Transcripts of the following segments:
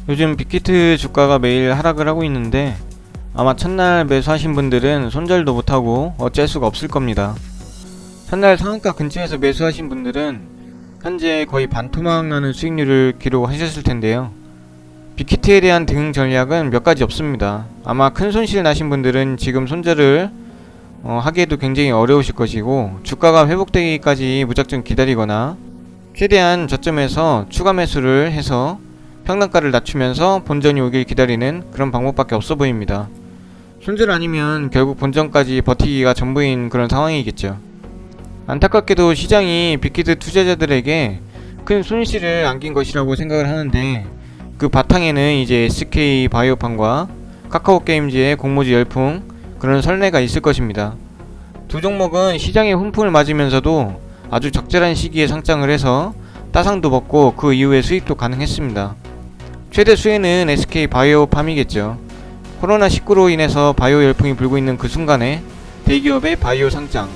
요즘 빅히트 주가가 매일 하락을 하고 있는데 아마 첫날 매수하신 분들은 손절도 못하고 어쩔 수가 없을 겁니다. 첫날 상한가 근처에서 매수하신 분들은 현재 거의 반토막 나는 수익률을 기록하셨을 텐데요. 빅히트에 대한 대응 전략은 몇 가지 없습니다. 아마 큰 손실 나신 분들은 지금 손절을 하기에도 굉장히 어려우실 것이고, 주가가 회복되기까지 무작정 기다리거나 최대한 저점에서 추가 매수를 해서 평단가를 낮추면서 본전이 오길 기다리는 그런 방법밖에 없어 보입니다. 손절 아니면 결국 본전까지 버티기가 전부인 그런 상황이겠죠. 안타깝게도 시장이 빅히트 투자자들에게 큰 손실을 안긴 것이라고 생각을 하는데, 그 바탕에는 이제 SK 바이오팜과 카카오게임즈의 공모주 열풍, 그런 선례가 있을 것입니다. 두 종목은 시장의 훈풍을 맞으면서도 아주 적절한 시기에 상장을 해서 따상도 먹고 그 이후에 수익도 가능했습니다. 최대 수혜는 SK 바이오팜이겠죠. 코로나19로 인해서 바이오 열풍이 불고 있는 그 순간에 대기업의 바이오 상장,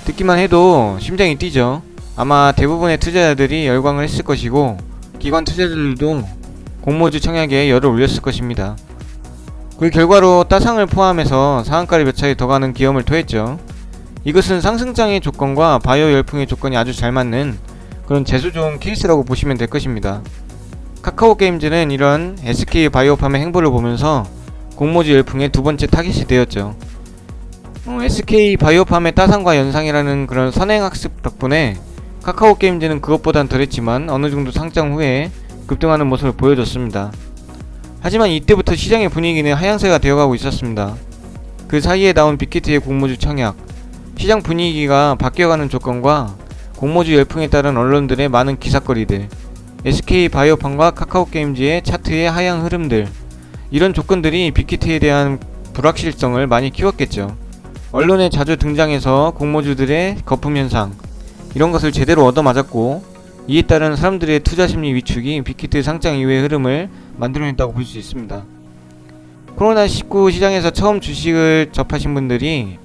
듣기만 해도 심장이 뛰죠. 아마 대부분의 투자자들이 열광을 했을 것이고, 기관 투자자들도 공모주 청약에 열을 올렸을 것입니다. 그 결과로 따상을 포함해서 상한가를 몇 차례 더 가는 기염을 토했죠. 이것은 상승장의 조건과 바이오 열풍의 조건이 아주 잘 맞는 그런 재수 좋은 케이스라고 보시면 될 것입니다. 카카오게임즈는 이런 SK 바이오팜의 행보를 보면서 공모주 열풍의 두 번째 타깃이 되었죠. SK 바이오팜의 따상과 연상이라는 그런 선행학습 덕분에 카카오게임즈는 그것보단 덜했지만 어느 정도 상장 후에 급등하는 모습을 보여줬습니다. 하지만 이때부터 시장의 분위기는 하향세가 되어가고 있었습니다. 그 사이에 나온 빅히트의 공모주 청약, 시장 분위기가 바뀌어가는 조건과 공모주 열풍에 따른 언론들의 많은 기사거리들, SK 바이오팜과 카카오게임즈의 차트의 하향 흐름들, 이런 조건들이 빅히트에 대한 불확실성을 많이 키웠겠죠. 언론에 자주 등장해서 공모주들의 거품 현상, 이런 것을 제대로 얻어맞았고, 이에 따른 사람들의 투자 심리 위축이 빅히트 상장 이후의 흐름을 만들어냈다고 볼 수 있습니다. 코로나19 시장에서 처음 주식을 접하신 분들이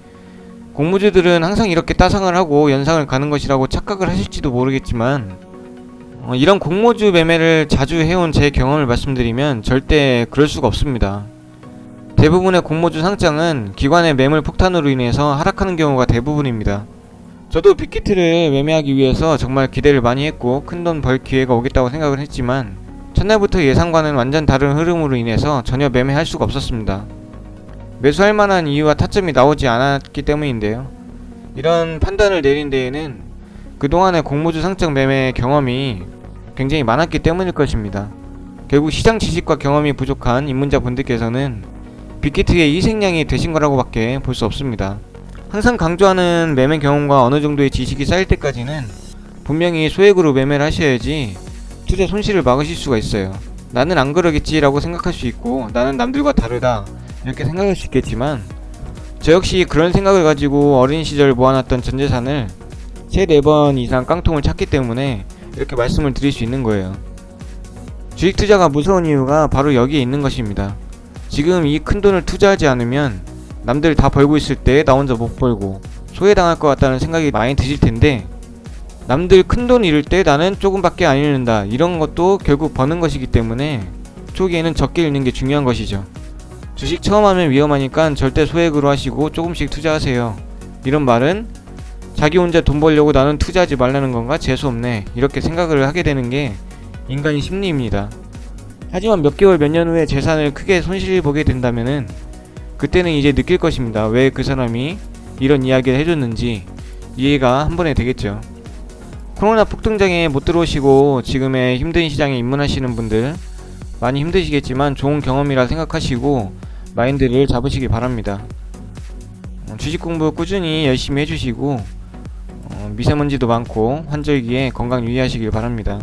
공모주들은 항상 이렇게 따상을 하고 연상을 가는 것이라고 착각을 하실지도 모르겠지만, 이런 공모주 매매를 자주 해온 제 경험을 말씀드리면 절대 그럴 수가 없습니다. 대부분의 공모주 상장은 기관의 매물 폭탄으로 인해서 하락하는 경우가 대부분입니다. 저도 빅히트를 매매하기 위해서 정말 기대를 많이 했고 큰돈 벌 기회가 오겠다고 생각을 했지만, 첫날부터 예상과는 완전 다른 흐름으로 인해서 전혀 매매할 수가 없었습니다. 매수할 만한 이유와 타점이 나오지 않았기 때문인데요. 이런 판단을 내린 데에는 그동안의 공모주 상장 매매 경험이 굉장히 많았기 때문일 것입니다. 결국 시장 지식과 경험이 부족한 입문자 분들께서는 빅히트의 희생양이 되신 거라고 밖에 볼 수 없습니다. 항상 강조하는 매매 경험과 어느 정도의 지식이 쌓일 때까지는 분명히 소액으로 매매를 하셔야지 투자 손실을 막으실 수가 있어요. 나는 안 그러겠지 라고 생각할 수 있고, 나는 남들과 다르다 이렇게 생각할 수 있겠지만, 저 역시 그런 생각을 가지고 어린 시절 모아놨던 전재산을 3-4번 이상 깡통을 찼기 때문에 이렇게 말씀을 드릴 수 있는 거예요. 주식 투자가 무서운 이유가 바로 여기에 있는 것입니다. 지금 이 큰돈을 투자하지 않으면 남들 다 벌고 있을 때 나 혼자 못 벌고 소외당할 것 같다는 생각이 많이 드실 텐데, 남들 큰돈 잃을 때 나는 조금밖에 안 잃는다, 이런 것도 결국 버는 것이기 때문에 초기에는 적게 잃는 게 중요한 것이죠. 주식 처음 하면 위험하니까 절대 소액으로 하시고 조금씩 투자하세요. 이런 말은 자기 혼자 돈 벌려고 나는 투자하지 말라는 건가? 재수없네, 이렇게 생각을 하게 되는 게 인간의 심리입니다. 하지만 몇 개월 몇 년 후에 재산을 크게 손실 보게 된다면은 그때는 이제 느낄 것입니다. 왜 그 사람이 이런 이야기를 해줬는지 이해가 한 번에 되겠죠. 코로나 폭등장에 못 들어오시고 지금의 힘든 시장에 입문하시는 분들 많이 힘드시겠지만 좋은 경험이라 생각하시고 마인드를 잡으시기 바랍니다. 주식 공부 꾸준히 열심히 해주시고 미세먼지도 많고 환절기에 건강 유의하시길 바랍니다.